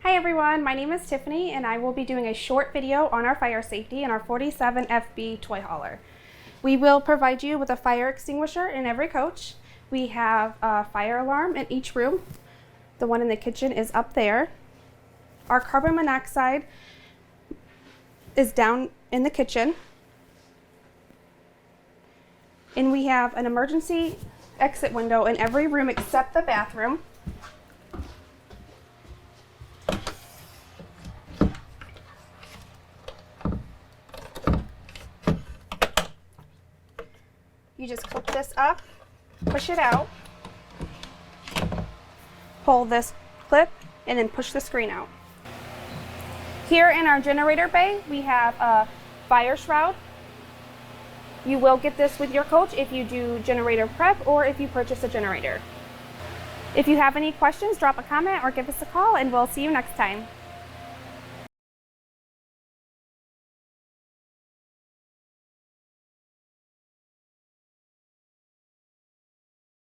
Hi everyone, my name is Tiffany and I will be doing a short video on our fire safety in our 47 FB toy hauler. We will provide you with a fire extinguisher in every coach. We have a fire alarm in each room. The one in the kitchen is up there. Our carbon monoxide is down in the kitchen. And we have an emergency exit window in every room except the bathroom. You just clip this up, push it out, pull this clip, and then push the screen out. Here in our generator bay, we have a fire shroud. You will get this with your coach if you do generator prep or if you purchase a generator. If you have any questions, drop a comment or give us a call, and we'll see you next time.